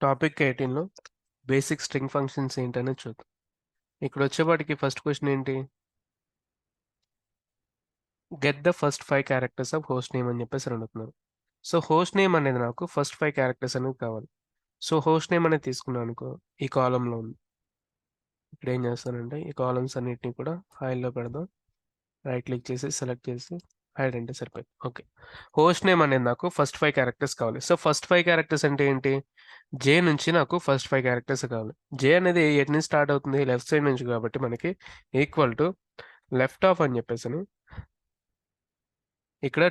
Topic 18లో basic string functions ఏంటనేది చూద్దాం. ఇక్కడ వచ్చేపాటికి ఫస్ట్ క్వశ్చన్ ఏంటి? Get the first 5 characters of host name అని చెప్పేసి అడుగుతున్నారు. సో హోస్ట్ నేమ్ అనేది నాకు ఫస్ట్ 5 క్యారెక్టర్స్ అనేది కావాలి. సో హోస్ట్ నేమ్ అనేది తీసుకున్నాను అనుకో, ఈ కాలంలో ఉంది. ఇక్కడ ఏం చేస్తానంటే ఈ కాలమ్స్ అన్నిటిని కూడా ఫైల్లో పెడదాం. రైట్ క్లిక్ చేసి సెలెక్ట్ చేసి హైడ్ అంటే సరిపోయింది. ఓకే, హోస్ట్ నేమ్ అనేది నాకు ఫస్ట్ 5 క్యారెక్టర్స్ కావాలి. సో ఫస్ట్ 5 క్యారెక్టర్స్ అంటే ఏంటి? జే నుంచి నాకు ఫస్ట్ 5 క్యారెక్టర్స్ కావాలి. జే అనేది ఎటు నుంచి స్టార్ట్ అవుతుంది? లెఫ్ట్ సైడ్ నుంచి, కాబట్టి మనకి ఈక్వల్ టు లెఫ్ట్ ఆఫ్ అని చెప్పేసి ఇక్కడ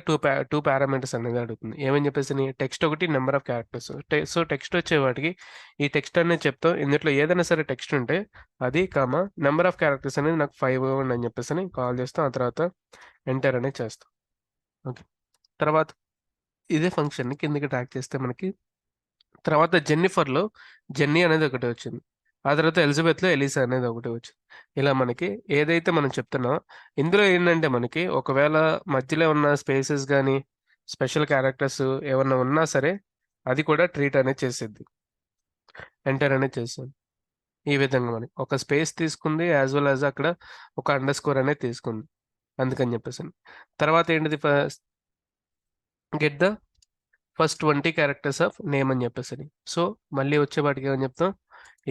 టూ పారామీటర్స్ అనేది అడుగుతుంది. ఏమని చెప్పేసి టెక్స్ట్ ఒకటి, number of characters. So text వచ్చే వాటికి ఈ టెక్స్ట్ అనేది చెప్తాం. ఇందులో ఏదైనా సరే టెక్స్ట్ ఉంటే అది కామా నెంబర్ ఆఫ్ క్యారెక్టర్స్ అనేది నాకు 5 అని చెప్పేసి కాల్ చేస్తాం. ఆ తర్వాత ఎంటర్ అనేది చేస్తాం. ఓకే, తర్వాత ఇదే ఫంక్షన్ని కిందకి ట్రాక్ చేస్తే మనకి తర్వాత జెన్నిఫర్లో జెన్నీ అనేది ఒకటి వచ్చింది. ఆ తర్వాత ఎలిజబెత్లో ఎలిసా అనేది ఒకటి వచ్చింది. ఇలా మనకి ఏదైతే మనం చెప్తున్నామో ఇందులో ఏంటంటే మనకి ఒకవేళ మధ్యలో ఉన్న స్పేసెస్ కానీ స్పెషల్ క్యారెక్టర్స్ ఏమన్నా ఉన్నా సరే అది కూడా ట్రీట్ అనేది చేసేది, ఎంటర్ అనేది చేస్తుంది. ఈ విధంగా మనకి ఒక స్పేస్ తీసుకుంది, యాజ్ వెల్ యాజ్ అక్కడ ఒక అండర్ స్కోర్ అనేది తీసుకుంది. అందుకని చెప్పేసి తర్వాత ఏంటిది? Get the first 20 characters of name అని చెప్పేసి. సో మళ్ళీ వచ్చేవాటికి ఏమని చెప్తాం?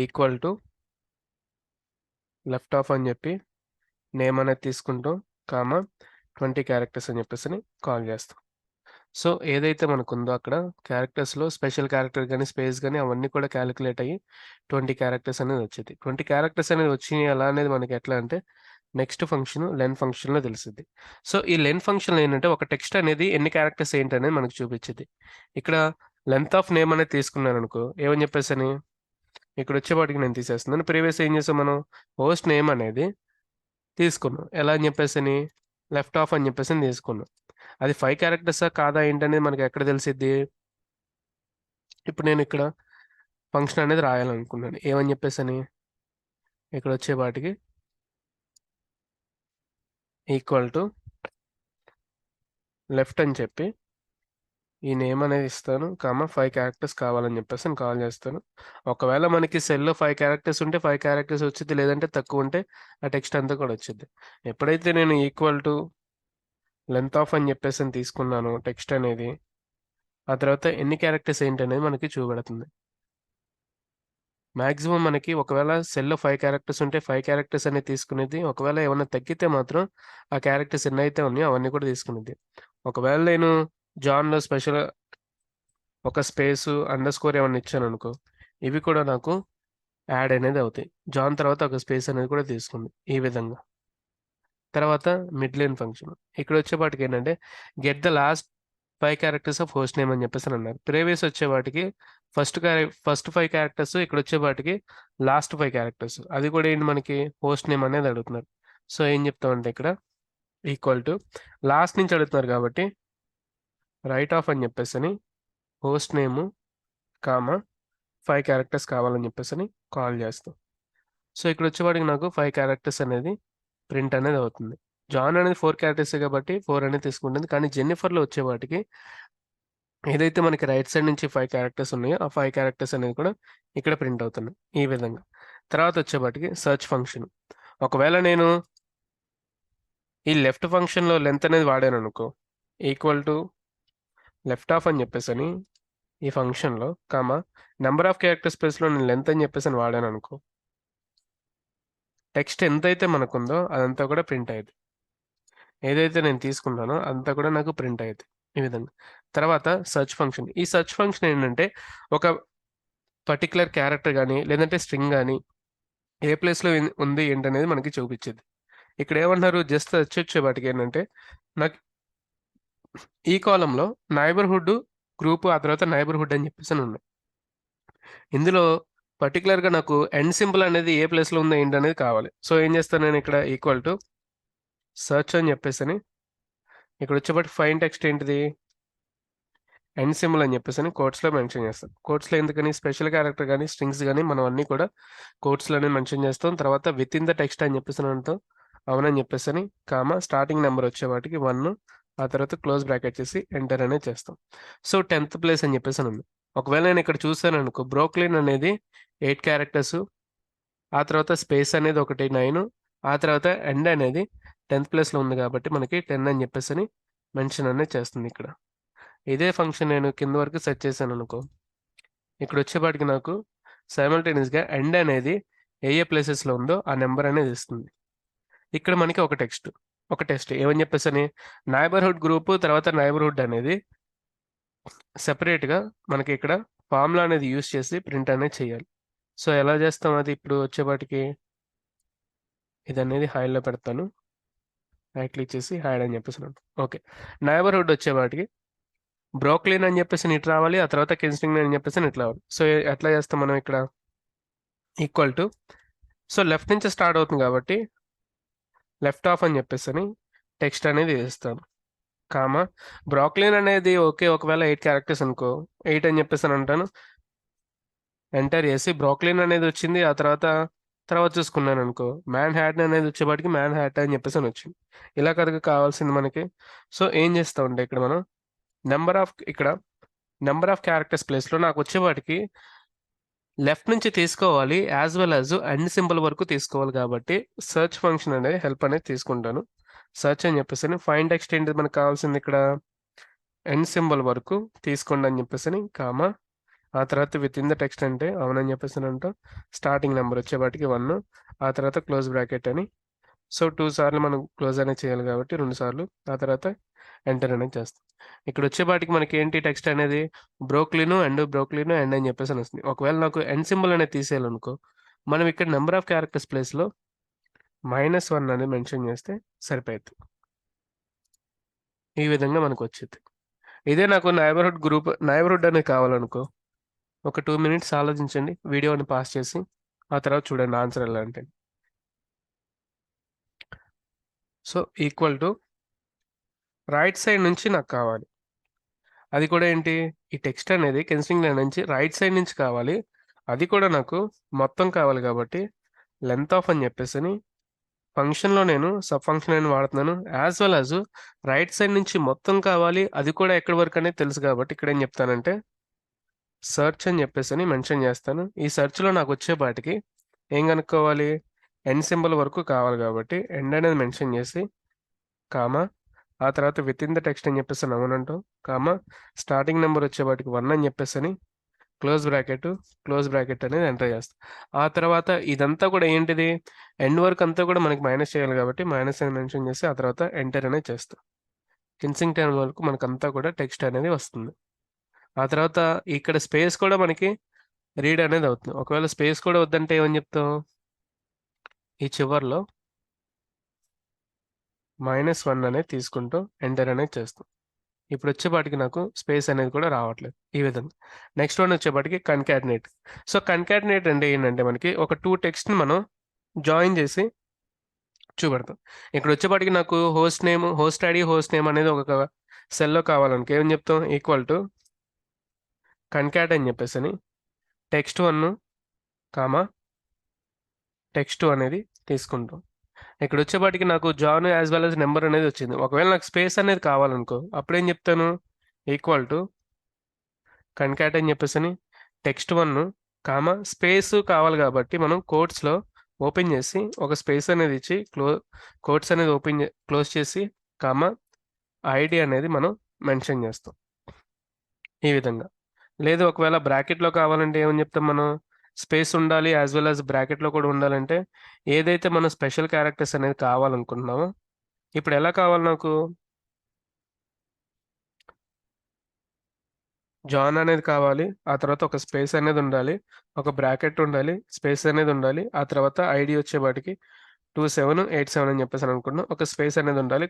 ఈక్వల్ టు లెఫ్ట్ ఆఫ్ అని చెప్పి నేమ్ అనేది తీసుకుంటాం, కామా 20 క్యారెక్టర్స్ అని చెప్పేసి కాల్ చేస్తాం. సో ఏదైతే మనకుందో అక్కడ క్యారెక్టర్స్లో స్పెషల్ క్యారెక్టర్ కానీ స్పేస్ కానీ అవన్నీ కూడా క్యాలిక్యులేట్ అయ్యి 20 క్యారెక్టర్స్ అనేది వచ్చేది. 20 క్యారెక్టర్స్ అనేది వచ్చినాయి ఎలా అనేది మనకి ఎట్లా అంటే నెక్స్ట్ ఫంక్షన్ లెన్ ఫంక్షన్లో తెలిసింది. సో ఈ లెన్ ఫంక్షన్ ఏంటంటే ఒక టెక్స్ట్ అనేది ఎన్ని క్యారెక్టర్స్ ఏంటనేది మనకు చూపించింది. ఇక్కడ లెంత్ ఆఫ్ నేమ్ అనేది తీసుకున్నాను అనుకో, ఏమని చెప్పేసి ఇక్కడ వచ్చేపాటికి నేను తీసేస్తున్నాను. ప్రీవియస్ ఏం చేసాం మనం? హోస్ట్ నేమ్ అనేది తీసుకున్నాం. ఎలా అని చెప్పేసి లెఫ్ట్ ఆఫ్ అని చెప్పేసి తీసుకున్నాం. అది 5 క్యారెక్టర్సా కాదా ఏంటనేది మనకి ఎక్కడ తెలిసిద్ది? ఇప్పుడు నేను ఇక్కడ ఫంక్షన్ అనేది రాయాలనుకున్నాను. ఏమని చెప్పేసి ఇక్కడ వచ్చేపాటికి ఈక్వల్ టు లెఫ్ట్ అని చెప్పి ఈ నేమ్ అనేది ఇస్తాను, కామా 5 క్యారెక్టర్స్ కావాలని చెప్పేసి నేను కాల్ చేస్తాను. ఒకవేళ మనకి సెల్లో 5 క్యారెక్టర్స్ ఉంటే 5 క్యారెక్టర్స్ వచ్చింది, లేదంటే తక్కువ ఉంటే ఆ టెక్స్ట్ అంతా కూడా వచ్చింది. ఎప్పుడైతే నేను ఈక్వల్ టు లెంత్ ఆఫ్ అని చెప్పేసి తీసుకున్నాను టెక్స్ట్ అనేది, ఆ తర్వాత ఎన్ని క్యారెక్టర్స్ ఏంటి అనేది మనకి చూపెడుతుంది. మాక్సిమం మనకి ఒకవేళ సెల్లో 5 క్యారెక్టర్స్ ఉంటే 5 క్యారెక్టర్స్ అనేది తీసుకునేది. ఒకవేళ ఏమైనా తగ్గితే మాత్రం ఆ క్యారెక్టర్స్ ఎన్ని అయితే ఉన్నాయో అవన్నీ కూడా తీసుకునేది. ఒకవేళ నేను జాన్లో స్పెషల్ ఒక స్పేస్ అండర్ స్కోర్ ఏమైనా ఇచ్చాను అనుకో, ఇవి కూడా నాకు యాడ్ అనేది అవుతాయి. జాన్ తర్వాత ఒక స్పేస్ అనేది కూడా తీసుకుంది ఈ విధంగా. తర్వాత మిడ్ లైన్ ఫంక్షన్ ఇక్కడ వచ్చేపాటికి ఏంటంటే get the last 5 characters of host name అని చెప్పేసి అన్నారు. ప్రీవియస్ వచ్చేవాటికి ఫస్ట్ 5 క్యారెక్టర్స్, ఇక్కడ వచ్చేపాటికి లాస్ట్ 5 క్యారెక్టర్స్. అది కూడా ఏంటి మనకి హోస్ట్ నేమ్ అనేది అడుగుతున్నారు. సో ఏం చెప్తామంటే ఇక్కడ ఈక్వల్ టు లాస్ట్ నుంచి అడుగుతున్నారు కాబట్టి రైట్ ఆఫ్ అని చెప్పేసి హోస్ట్ నేము కామా 5 క్యారెక్టర్స్ కావాలని చెప్పేసి కాల్ చేస్తాం. సో ఇక్కడ వచ్చేవాడికి నాకు 5 క్యారెక్టర్స్ అనేది ప్రింట్ అనేది అవుతుంది. జాన్ అనేది 4 క్యారెక్టర్స్ కాబట్టి 4 అనేది తీసుకుంటుంది. కానీ జెన్నిఫర్లో వచ్చేవాటికి ఏదైతే మనకి రైట్ సైడ్ నుంచి 5 క్యారెక్టర్స్ ఉన్నాయో ఆ 5 క్యారెక్టర్స్ అనేవి కూడా ఇక్కడ ప్రింట్ అవుతున్నాయి ఈ విధంగా. తర్వాత వచ్చేవాటికి సెర్చ్ ఫంక్షన్. ఒకవేళ నేను ఈ లెఫ్ట్ ఫంక్షన్లో లెంత్ అనేది వాడాను అనుకో, ఈక్వల్ టు లెఫ్ట్ ఆఫ్ అని చెప్పేసి ఈ ఫంక్షన్లో కామా నెంబర్ ఆఫ్ క్యారెక్టర్ స్పేస్లో నేను లెంత్ అని చెప్పేసి వాడాను అనుకో, టెక్స్ట్ ఎంతైతే మనకుందో అదంతా కూడా ప్రింట్ అయ్యేది. ఏదైతే నేను తీసుకున్నానో అంతా కూడా నాకు ప్రింట్ అయ్యేది ఈ విధంగా. తర్వాత సెర్చ్ ఫంక్షన్. ఈ సెర్చ్ ఫంక్షన్ ఏంటంటే ఒక పర్టికులర్ క్యారెక్టర్ కానీ లేదంటే స్ట్రింగ్ కానీ ఏ ప్లేస్లో ఉంది ఏంటనేది మనకి చూపించేది. ఇక్కడ ఏమన్నారు? జస్ట్ సెర్చ్ వచ్చేవాటికి ఏంటంటే నాకు ఈ కాలంలో నైబర్హుడ్ గ్రూప్, ఆ తర్వాత నైబర్హుడ్ అని చెప్పేసి ఉన్నాయి. ఇందులో పర్టికులర్గా నాకు ఎండ్ సింబల్ అనేది ఏ ప్లేస్లో ఉందో ఏంటనేది కావాలి. సో ఏం చేస్తాను నేను ఇక్కడ ఈక్వల్ టు సెర్చ్ అని చెప్పేసి ఇక్కడ వచ్చేపాటి ఫైన్ టెక్స్ట్ ఏంటిది? ఎండ్ సింబల్ అని చెప్పేసి కోట్స్లో మెన్షన్ చేస్తాం. కోట్స్లో ఎందుకని? స్పెషల్ క్యారెక్టర్ కానీ స్ట్రింగ్స్ కానీ మనం అన్నీ కూడా కోట్స్లోనే మెన్షన్ చేస్తాం. తర్వాత విత్ ఇన్ ద టెక్స్ట్ అని చెప్పేసి అంటాం. అవునని చెప్పేసి కామా స్టార్టింగ్ నెంబర్ వచ్చేవాటికి 1, ఆ తర్వాత క్లోజ్ బ్రాకెట్ చేసి ఎంటర్ అనేది చేస్తాం. సో 10th ప్లేస్ అని చెప్పేసి ఉంది. ఒకవేళ నేను ఇక్కడ చూసాననుకో బ్రోక్లిన్ అనేది 8 క్యారెక్టర్స్, ఆ తర్వాత స్పేస్ అనేది ఒకటి 9, ఆ తర్వాత ఎండ్ అనేది 10th ప్లేస్లో ఉంది కాబట్టి మనకి 10 అని చెప్పేసి మెన్షన్ అనేది చేస్తుంది ఇక్కడ. ఇదే ఫంక్షన్ నేను కింద వరకు సెట్ చేశాను అనుకో, ఇక్కడ వచ్చేపాటికి నాకు సైమల్టేనియస్గా ఎండ్ అనేది ఏ ప్లేసెస్లో ఉందో ఆ నెంబర్ అనేది ఇస్తుంది. ఇక్కడ మనకి ఒక టెస్ట్ ఏమని చెప్పేసి నైబర్హుడ్ గ్రూప్ తర్వాత నైబర్హుడ్ అనేది సెపరేట్గా మనకి ఇక్కడ ఫార్ములా అనేది యూస్ చేసి ప్రింట్ అనేది చేయాలి. సో ఎలా చేస్తాం అది ఇప్పుడు వచ్చేపాటికి ఇది అనేది హైడ్లో పెడతాను, రైట్ క్లిక్ చేసి హైడ్ అని చెప్పేసి ఓకే. నైబర్హుడ్ వచ్చేవాటికి బ్రోక్లిన్ అని చెప్పేసి ఇటు రావాలి, ఆ తర్వాత కెన్స్టింగ్ అని చెప్పేసి ఇట్లా రావాలి. సో ఎట్లా చేస్తాం మనం ఇక్కడ ఈక్వల్ టు, సో లెఫ్ట్ నుంచి స్టార్ట్ అవుతుంది కాబట్టి లెఫ్ట్ ఆఫ్ అని చెప్పేసి టెక్స్ట్ అనేది వేస్తాను, కామా బ్రోక్లిన్ అనేది ఓకే ఒకవేళ 8 క్యారెక్టర్స్ అనుకో 8 అని చెప్పేసి అంటాను, ఎంటర్ చేసి బ్రోక్లిన్ అనేది వచ్చింది. ఆ తర్వాత చూసుకున్నాను అనుకో మ్యాన్ హ్యాట్ అనేది వచ్చేపాటికి మ్యాన్ హ్యాట్ అని చెప్పేసి వచ్చింది. ఇలా కనుక కావాల్సింది మనకి. సో ఏం చేస్తూ ఉంటే ఇక్కడ మనం నెంబర్ ఆఫ్ క్యారెక్టర్స్ ప్లేస్లో నాకు వచ్చేవాటికి లెఫ్ట్ నుంచి తీసుకోవాలి as well as end symbol వరకు తీసుకోవాలి కాబట్టి సెర్చ్ ఫంక్షన్ అనేది హెల్ప్ అనేది తీసుకుంటాను. సెర్చ్ అని చెప్పేసి ఫైండ్ టెక్స్ట్ ఏంటి మనకు కావాల్సింది ఇక్కడ ఎండ్ సింబల్ వరకు తీసుకోండి అని చెప్పేసి కామా, ఆ తర్వాత విత్ ఇన్ ద టెక్స్ట్ అంటే అవునని చెప్పేసి అంటాం, స్టార్టింగ్ నెంబర్ వచ్చేపాటికి 1, ఆ తర్వాత క్లోజ్ బ్రాకెట్ అని. సో 2 సార్లు మనం క్లోజ్ అనేది చేయాలి కాబట్టి 2 సార్లు, ఆ తర్వాత ఎంటర్ అనేది చేస్తాం. ఇక్కడ వచ్చేపాటికి మనకి ఏంటి టెక్స్ట్ అనేది బ్రోక్లిన్ ఎండ్ అని చెప్పేసి వస్తుంది. ఒకవేళ నాకు ఎండ్ సింబల్ అనేది తీసేయాలనుకో మనం ఇక్కడ నెంబర్ ఆఫ్ క్యారెక్టర్స్ ప్లేస్లో -1 అనేది మెన్షన్ చేస్తే సరిపోతుంది. ఈ విధంగా మనకు వచ్చింది. ఇదే నాకు నైబర్హుడ్ అనేది కావాలనుకో ఒక 2 మినిట్స్ ఆలోచించండి, వీడియోని పాస్ చేసి ఆ తర్వాత చూడండి ఆన్సర్ ఎలా అంటే. So equal to right side నుంచి నాకు కావాలి, అది కూడా ఏంటి ఈ టెక్స్ట్ అనేది కెన్సింగ్ లైన్ నుంచి రైట్ సైడ్ నుంచి కావాలి, అది కూడా నాకు మొత్తం కావాలి కాబట్టి లెంత్ ఆఫ్ అని చెప్పేసి ఫంక్షన్లో నేను సబ్ ఫంక్షన్ అని వాడుతున్నాను, as well as right side నుంచి మొత్తం కావాలి, అది కూడా ఎక్కడి వరకు అనేది తెలుసు కాబట్టి ఇక్కడ ఏం చెప్తానంటే సెర్చ్ అని చెప్పేసి మెన్షన్ చేస్తాను. ఈ సెర్చ్లో నాకు వచ్చేపాటికి ఏం కనుక్కోవాలి ఎండ్ సింబల్ వరకు కావాలి కాబట్టి ఎండ్ అనేది మెన్షన్ చేసి కామా, ఆ తర్వాత విత్ ఇన్ ద టెక్స్ట్ అని చెప్పేసి అవునంటాం, కామా స్టార్టింగ్ నెంబర్ వచ్చేపాటికి 1 అని చెప్పేసి క్లోజ్ బ్రాకెట్ అనేది ఎంటర్ చేస్తాం. ఆ తర్వాత ఇదంతా కూడా ఏంటిది ఎండ్ వరకు అంతా కూడా మనకి మైనస్ చేయాలి కాబట్టి మైనస్ అని మెన్షన్ చేసి ఆ తర్వాత ఎంటర్ అనేది చేస్తాం. కెన్సింగ్టన్ వరకు మనకంతా కూడా టెక్స్ట్ అనేది వస్తుంది. ఆ తర్వాత ఇక్కడ స్పేస్ కూడా మనకి రీడ్ అనేది అవుతుంది. ఒకవేళ స్పేస్ కూడా వద్దంటే ఏమని చెప్తాం, ఈ చివర్లో -1 అనేది తీసుకుంటూ ఎంటర్ అనేది చేస్తాం. ఇప్పుడు వచ్చేపాటికి నాకు స్పేస్ అనేది కూడా రావట్లేదు ఈ విధంగా. నెక్స్ట్ వన్ వచ్చేపాటికి కన్కాటినేట్. సో కన్కాటినేట్ అంటే ఏంటంటే మనకి ఒక 2 టెక్స్ట్ని మనం జాయిన్ చేసి చూపెడతాం. ఇక్కడ వచ్చేపాటికి నాకు హోస్ట్ ఐడి హోస్ట్ నేమ్ అనేది ఒక సెల్లో కావాలనుకో ఏమని చెప్తాం ఈక్వల్ టు కన్కాట్ అని చెప్పేసి text1, text2 అనేది తీసుకుంటాం. ఇక్కడ వచ్చేపాటికి నాకు John as well as number అనేది వచ్చింది. ఒకవేళ నాకు స్పేస్ అనేది కావాలనుకో అప్పుడేం చెప్తాను ఈక్వల్ టు కన్కాట్ అని చెప్పేసి text1, స్పేస్ కావాలి కాబట్టి మనం కోట్స్లో ఓపెన్ చేసి ఒక స్పేస్ అనేది ఇచ్చి కోట్స్ అనేది క్లోజ్ చేసి ఐడి అనేది మనం మెన్షన్ చేస్తాం ఈ విధంగా. లేదు ఒకవేళ బ్రాకెట్లో కావాలంటే ఏమని చెప్తాం మనం స్పేస్ ఉండాలి యాజ్ వెల్ యాజ్ బ్రాకెట్లో కూడా ఉండాలంటే ఏదైతే మనం స్పెషల్ క్యారెక్టర్స్ అనేది కావాలనుకుంటున్నామో ఇప్పుడు ఎలా కావాలి నాకు జాన్ అనేది కావాలి, ఆ తర్వాత ఒక స్పేస్ అనేది ఉండాలి, ఒక బ్రాకెట్ ఉండాలి, స్పేస్ అనేది ఉండాలి, ఆ తర్వాత ఐడి వచ్చేవాటికి 2787 అని చెప్పేసి అనుకుంటున్నాం, ఒక స్పేస్ అనేది ఉండాలి,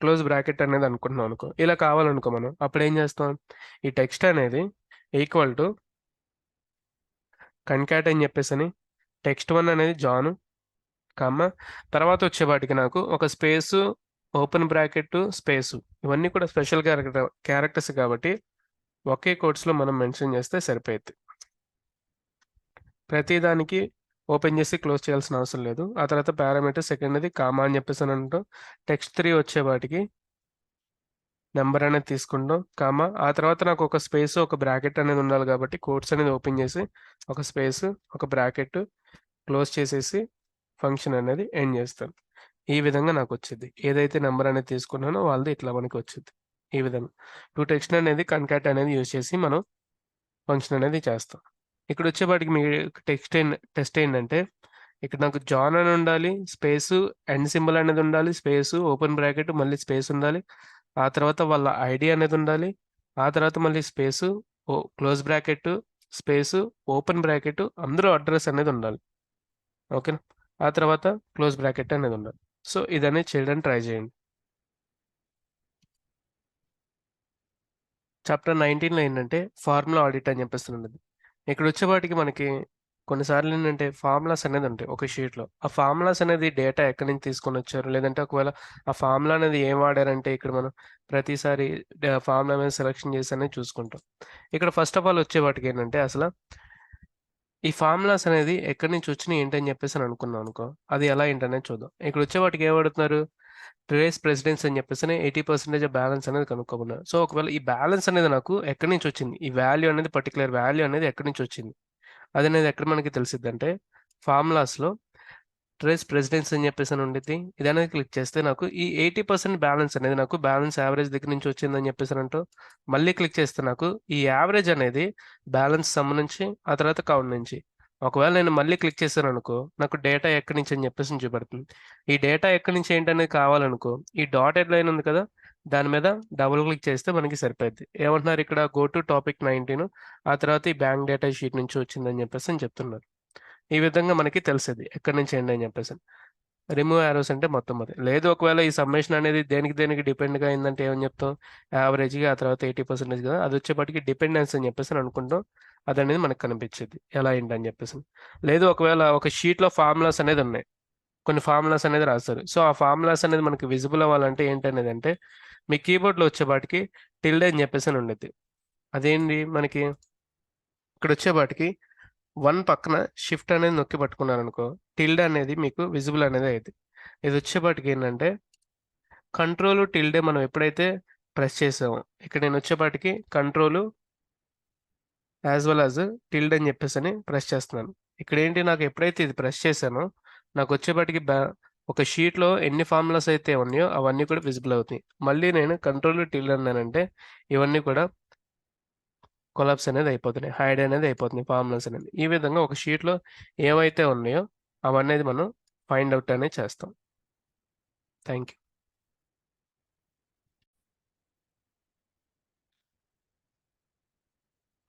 క్లోజ్ బ్రాకెట్ అనేది అనుకుంటున్నాం అనుకో. ఇలా కావాలనుకో మనం అప్పుడు ఏం చేస్తాం ఈ టెక్స్ట్ అనేది ఈక్వల్ టు కన్కాట్ అని చెప్పేసి text1 అనేది జాను, తర్వాత వచ్చేవాటికి నాకు ఒక స్పేసు ఓపెన్ బ్రాకెట్ స్పేసు ఇవన్నీ కూడా స్పెషల్ క్యారెక్టర్స్ కాబట్టి ఒకే కోట్స్లో మనం మెన్షన్ చేస్తే సరిపోయింది. ప్రతిదానికి ఓపెన్ చేసి క్లోజ్ చేయాల్సిన అవసరం లేదు. ఆ తర్వాత పారామీటర్ సెకండ్ అది కామా అని చెప్పేసి అంటాం. text3 వచ్చేవాటికి నెంబర్ అనేది తీసుకుంటాం కామా ఆ తర్వాత నాకు ఒక స్పేస్ ఒక బ్రాకెట్ అనేది ఉండాలి కాబట్టి కోట్స్ అనేది ఓపెన్ చేసి ఒక స్పేస్ ఒక బ్రాకెట్ క్లోజ్ చేసేసి ఫంక్షన్ అనేది ఎండ్ చేస్తాను. ఈ విధంగా నాకు వచ్చింది. ఏదైతే నెంబర్ అనేది తీసుకున్నానో వాళ్ళది ఇట్లా మనకి వచ్చింది. ఈ విధంగా టు టెక్స్ట్ అనేది కన్కాట్ అనేది యూజ్ చేసి మనం ఫంక్షన్ అనేది చేస్తాం. ఇక్కడ వచ్చేపాటికి మీ టెస్ట్ ఏంటంటే ఇక్కడ నాకు జాన్ అని ఉండాలి, స్పేసు ఎండ్ సింబల్ అనేది ఉండాలి, స్పేసు ఓపెన్ బ్రాకెట్ మళ్ళీ స్పేస్ ఉండాలి, ఆ తర్వాత వాళ్ళ ఐడి అనేది ఉండాలి, ఆ తర్వాత మళ్ళీ space close bracket space open bracket అందులో అడ్రస్ అనేది ఉండాలి. ఓకేనా, ఆ తర్వాత క్లోజ్ బ్రాకెట్ అనేది ఉండాలి. సో ఇదనేది చేయడానికి ట్రై చేయండి. చాప్టర్ 19లో ఏంటంటే ఫార్ములా ఆడిట్ అని చెప్పేసి ఉన్నది. ఇక్కడ వచ్చేపాటికి మనకి కొన్నిసార్లు ఏంటంటే ఫార్ములాస్ అనేది ఉంటాయి ఒక షీట్లో. ఆ ఫార్ములాస్ అనేది డేటా ఎక్కడి నుంచి తీసుకొని వచ్చారు, లేదంటే ఒకవేళ ఆ ఫార్ములా అనేది ఏం వాడారంటే ఇక్కడ మనం ప్రతిసారి ఫార్ములా మీద సెలెక్షన్ చేసి అనేది చూసుకుంటాం. ఇక్కడ ఫస్ట్ ఆఫ్ ఆల్ వచ్చేవాటికి ఏంటంటే అసలు ఈ ఫార్ములాస్ అనేది ఎక్కడి నుంచి వచ్చినాయి ఏంటని చెప్పేసి అని అనుకున్నాం అనుకో, అది ఎలా ఏంటనేది చూద్దాం. ఇక్కడ వచ్చేవాటికి ఏం వాడుతున్నారు, ట్రేస్ ప్రెసిడెన్స్ అని చెప్పేసి 80% బ్యాలెన్స్ అనేది కనుక్కోమన్నారు. సో ఒకవేళ ఈ బ్యాలెన్స్ అనేది నాకు ఎక్కడి నుంచి వచ్చింది, ఈ వాల్యూ అనేది పర్టికులర్ వాల్యూ అనేది ఎక్కడి నుంచి వచ్చింది, అది అనేది ఎక్కడ మనకి తెలిసిద్ది అంటే ఫార్ములాస్లో ట్రేస్ ప్రెసిడెన్స్ అని చెప్పేసి అని ఉండిద్ది. ఇది అనేది క్లిక్ చేస్తే నాకు ఈ 80% బ్యాలెన్స్ అనేది నాకు బ్యాలెన్స్ యావరేజ్ దగ్గర నుంచి వచ్చిందని చెప్పేసి అంటూ మళ్ళీ క్లిక్ చేస్తే నాకు ఈ యావరేజ్ అనేది బ్యాలెన్స్ సమ్ నుంచి ఆ తర్వాత కౌంట్ నుంచి. ఒకవేళ నేను మళ్ళీ క్లిక్ చేశాను అనుకో నాకు డేటా ఎక్కడి నుంచి అని చెప్పేసి చూపెడుతుంది. ఈ డేటా ఎక్కడి నుంచి ఏంటనేది కావాలనుకో ఈ డాటెడ్ లైన్ ఉంది కదా దాని మీద డబుల్ క్లిక్ చేస్తే మనకి సరిపోద్ది. ఏమంటున్నారు ఇక్కడ గో టు టాపిక్ 19 ఆ తర్వాత ఈ బ్యాంక్ డేటా షీట్ నుంచి వచ్చిందని చెప్పేసి అని చెప్తున్నారు. ఈ విధంగా మనకి తెలిసేది ఎక్కడి నుంచి ఏంటి అని చెప్పేసి. రిమూవ్ యారోస్ అంటే మొత్తం అది. లేదు ఒకవేళ ఈ సమ్మేషన్ అనేది దేనికి దేనికి డిపెండ్గా అయిందంటే ఏమని చెప్తాం, యావరేజ్గా ఆ తర్వాత 80% కదా అది వచ్చేప్పటికి డిపెండెన్స్ అని చెప్పేసి అని అనుకుంటాం. అదనేది మనకు కనిపించేది ఎలా ఏంటి అని చెప్పేసి. లేదు ఒకవేళ ఒక షీట్లో ఫార్ములాస్ అనేది ఉన్నాయి, కొన్ని ఫార్ములాస్ అనేది రాస్తారు. సో ఆ ఫార్ములాస్ అనేది మనకి విజిబుల్ అవ్వాలంటే ఏంటి అనేది అంటే మీ కీబోర్డ్లో వచ్చేపాటికి టిల్డే అని చెప్పేసి అని ఉండేది. అదేంటి మనకి ఇక్కడ వచ్చేపాటికి 1 పక్కన షిఫ్ట్ అనేది నొక్కి పట్టుకున్నారనుకో టిల్డే అనేది మీకు విజిబుల్ అనేది అయ్యింది. ఇది వచ్చేపాటికి ఏంటంటే కంట్రోల్ టిల్డే మనం ఎప్పుడైతే ప్రెస్ చేసామో ఇక్కడ నేను వచ్చేపాటికి control as well as tilde అని చెప్పేసి అని ప్రెస్ చేస్తున్నాను. ఇక్కడ ఏంటి నాకు ఎప్పుడైతే ఇది ప్రెస్ చేశానో నాకు వచ్చేపాటికి ఒక షీట్లో ఎన్ని ఫార్ములాస్ అయితే ఉన్నాయో అవన్నీ కూడా విజిబుల్ అవుతాయి. మళ్ళీ నేను కంట్రోల్ టిల్డే అన్నానంటే ఇవన్నీ కూడా కొలాప్స్ అనేది అయిపోతున్నాయి, హైడ్ అనేది అయిపోతుంది ఫార్ములాస్ అనేది. ఈ విధంగా ఒక షీట్లో ఏవైతే ఉన్నాయో అవన్నీ మనం ఫైండ్ అవుట్ అనేది చేస్తాం. Thank you.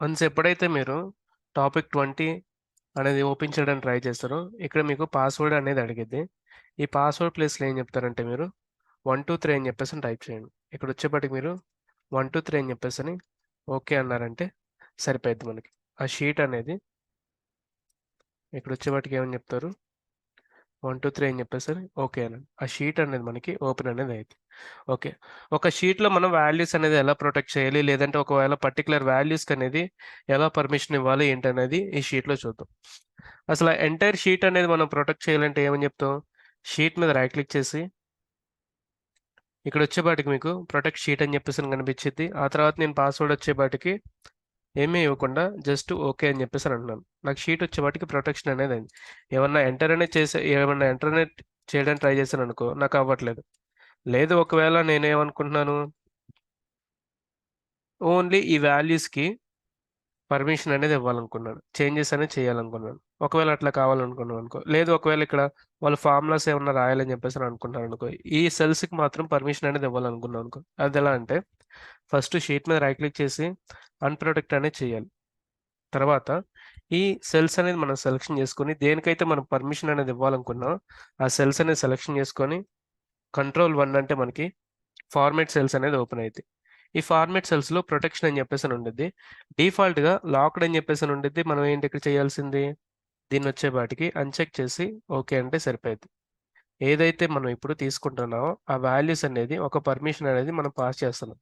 వన్స్ ఎప్పుడైతే మీరు టాపిక్ 20 అనేది ఓపెన్ చేయడానికి ట్రై చేస్తారో ఇక్కడ మీకు పాస్వర్డ్ అనేది అడిగిద్ది. ఈ పాస్వర్డ్ ప్లేస్లో ఏం చెప్తారంటే మీరు 123 అని చెప్పేసి టైప్ చేయండి. ఇక్కడ వచ్చేప్పటికి మీరు 123 అని చెప్పేసి అని ఓకే అన్నారంటే సరిపోద్ది మనకి. ఆ షీట్ అనేది ఇక్కడ వచ్చేవాటికి ఏమని చెప్తారు 123 అని చెప్పేసి ఓకే అనండి. ఆ షీట్ అనేది మనకి ఓపెన్ అనేది అయింది. ఓకే, ఒక షీట్లో మనం వాల్యూస్ అనేది ఎలా ప్రొటెక్ట్ చేయాలి, లేదంటే ఒకవేళ పర్టికులర్ వాల్యూస్కి అనేది ఎలా పర్మిషన్ ఇవ్వాలి ఏంటనేది ఈ షీట్లో చూద్దాం. అసలు ఎంటైర్ షీట్ అనేది మనం ప్రొటెక్ట్ చేయాలంటే ఏమని చెప్తాం, షీట్ మీద రైట్ క్లిక్ చేసి ఇక్కడ వచ్చేపాటికి మీకు ప్రొటెక్ట్ షీట్ అని చెప్పేసి కనిపించింది. ఆ తర్వాత నేను పాస్వర్డ్ వచ్చేపాటికి ఏమీ ఇవ్వకుండా జస్ట్ ఓకే అని చెప్పేసి అంటున్నాను. నాకు షీట్ వచ్చేపాటికి ప్రొటెక్షన్ అనేది అయింది. ఏమన్నా ఎంటర్ అనేది చేయడానికి ట్రై చేశాను అనుకో నాకు అవ్వట్లేదు. లేదు ఒకవేళ నేనేమనుకుంటున్నాను ఓన్లీ ఈ వాల్యూస్కి పర్మిషన్ అనేది ఇవ్వాలనుకున్నాను, చేంజెస్ అనేది చేయాలనుకున్నాను. ఒకవేళ అట్లా కావాలనుకున్నాను అనుకో, లేదు ఒకవేళ ఇక్కడ వాళ్ళు ఫార్ములాస్ ఏమన్నా రాయాలని చెప్పేసి అనుకుంటున్నారు అనుకో, ఈ సెల్స్కి మాత్రం పర్మిషన్ అనేది ఇవ్వాలనుకున్నాను అనుకో, అది ఎలా అంటే ఫస్ట్ షీట్ మీద రైట్ క్లిక్ చేసి అన్ప్రొటెక్ట్ అనేది చేయాలి. తర్వాత ఈ సెల్స్ అనేది మనం సెలెక్షన్ చేసుకొని దేనికైతే మనం పర్మిషన్ అనేది ఇవ్వాలనుకున్నాం ఆ సెల్స్ అనేది సెలెక్షన్ చేసుకొని Ctrl+1 అంటే మనకి ఫార్మాట్ సెల్స్ అనేది ఓపెన్ అవుతాయి. ఈ ఫార్మాట్ సెల్స్లో ప్రొటెక్షన్ అని చెప్పేసి ఉండిద్ది. డిఫాల్ట్గా లాక్డ్ అని చెప్పేసి ఉండిద్ది. మనం ఏంటి ఇక్కడ చేయాల్సింది దీన్ని వచ్చేపాటికి అన్చెక్ చేసి ఓకే అంటే సరిపోద్ది. ఏదైతే మనం ఇప్పుడు తీసుకుంటున్నామో ఆ వాల్యూస్ అనేది ఒక పర్మిషన్ అనేది మనం పాస్ చేస్తున్నాం.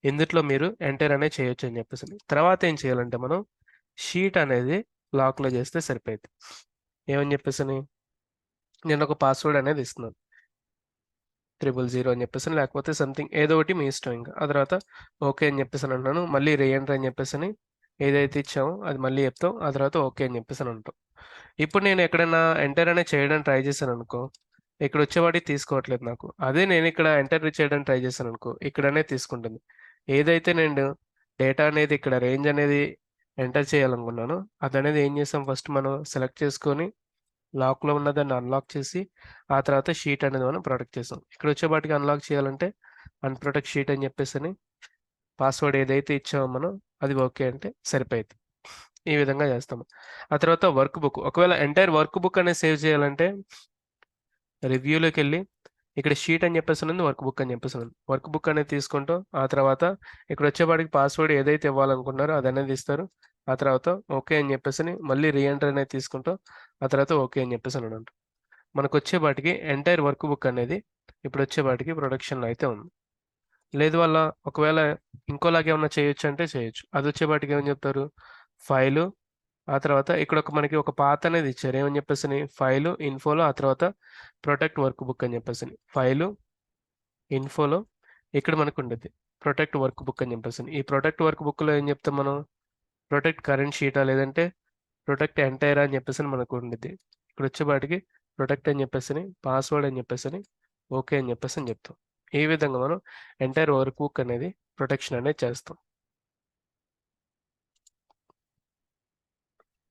ఇందులో మీరు ఎంటర్ అనేది చేయొచ్చు అని చెప్పేసి. తర్వాత ఏం చేయాలంటే మనం షీట్ అనేది లాక్లో చేస్తే సరిపోద్ది. ఏమని చెప్పేసి నేను ఒక పాస్వర్డ్ అనేది ఇస్తున్నాను. 000 అని చెప్పేసని, లేకపోతే సంథింగ్ ఏదో ఒకటి మీ ఇష్టం ఇంకా. ఆ తర్వాత ఓకే అని చెప్పేసని అంటున్నాను. మళ్ళీ రీఎంటర్ అని చెప్పేసని ఏదైతే ఇచ్చామో అది మళ్ళీ చెప్తాం. ఆ తర్వాత ఓకే అని చెప్పేసని అంటాం. ఇప్పుడు నేను ఎక్కడైనా ఎంటర్ అనేది చేయడానికి ట్రై చేశాననుకో, ఇక్కడ వచ్చేవాటికి తీసుకోవట్లేదు నాకు. అదే నేను ఇక్కడ ఎంటర్ చేయడానికి ట్రై చేశాననుకో, ఇక్కడనే తీసుకుంటుంది. ఏదైతే నేను డేటా అనేది ఇక్కడ రేంజ్ అనేది ఎంటర్ చేయాలనుకున్నానో, అదనేది ఏం చేసాం ఫస్ట్ మనం సెలెక్ట్ చేసుకొని లాక్‌లో ఉన్నదాన్ని అన్‌లాక్ చేసి, ఆ తర్వాత షీట్ అనేది మనం ప్రొటెక్ట్ చేసాం. ఇక్కడ వచ్చేపాటికి అన్‌లాక్ చేయాలంటే అన్‌ప్రొటెక్ట్ షీట్ అని చెప్పేసని పాస్వర్డ్ ఏదైతే ఇచ్చామో మనం అది ఓకే అంటే సరిపోయిద్ది. ఈ విధంగా చేస్తాము. ఆ తర్వాత వర్క్ బుక్. ఒకవేళ ఎంటైర్ వర్క్ బుక్ అనేది సేవ్ చేయాలంటే రివ్యూలోకెళ్ళి ఇక్కడ షీట్ అని చెప్పేసి ఉంది, వర్క్ బుక్ అని చెప్పేసి ఉంది. వర్క్ బుక్ అనేది తీసుకుంటాం. ఆ తర్వాత ఇక్కడ వచ్చేపాటికి పాస్వర్డ్ ఏదైతే ఇవ్వాలనుకుంటున్నారో అదనేది ఇస్తారు. ఆ తర్వాత ఓకే అని చెప్పేసని మళ్ళీ రీఎంటర్ అనేది తీసుకుంటాం. ఆ తర్వాత ఓకే అని చెప్పేసి అని అంటాం. మనకు వచ్చేపాటికి ఎంటైర్ వర్క్ బుక్ అనేది ఇప్పుడు వచ్చేపాటికి ప్రొడక్షన్‌లో అయితే ఉంది. లేదు వల్ల ఒకవేళ ఇంకోలాగా ఏమన్నా చేయొచ్చు అంటే చేయొచ్చు. అది వచ్చేపాటికి ఏమని చెప్తారు, ఫైలు ఆ తర్వాత ఇక్కడ మనకి ఒక పాత్ అనేది ఇచ్చారు. ఏమని చెప్పేసని ఫైలు, ఇన్ఫోలో ఆ తర్వాత ప్రొటెక్ట్ వర్క్ బుక్ అని చెప్పేసని. ఫైలు, ఇన్ఫోలో ఇక్కడ మనకు ఉండిద్ది. ప్రొటెక్ట్ వర్క్ బుక్ అని చెప్పేసని. ఈ ప్రొటెక్ట్ వర్క్ బుక్‌లో ఏం చెప్తాం మనం, ప్రొటెక్ట్ కరెంట్ షీటా లేదంటే ప్రొటెక్ట్ ఎంటైరా అని చెప్పేసని మనకు ఉండిద్ది. ఇక్కడ వచ్చేపాటికి ప్రొటెక్ట్ అని చెప్పేసని, పాస్వర్డ్ అని చెప్పేసని, ఓకే అని చెప్పేసని చెప్తాం. ఈ విధంగా మనం ఎంటైర్ వర్క్ బుక్ అనేది ప్రొటెక్షన్ అనేది చేస్తాం.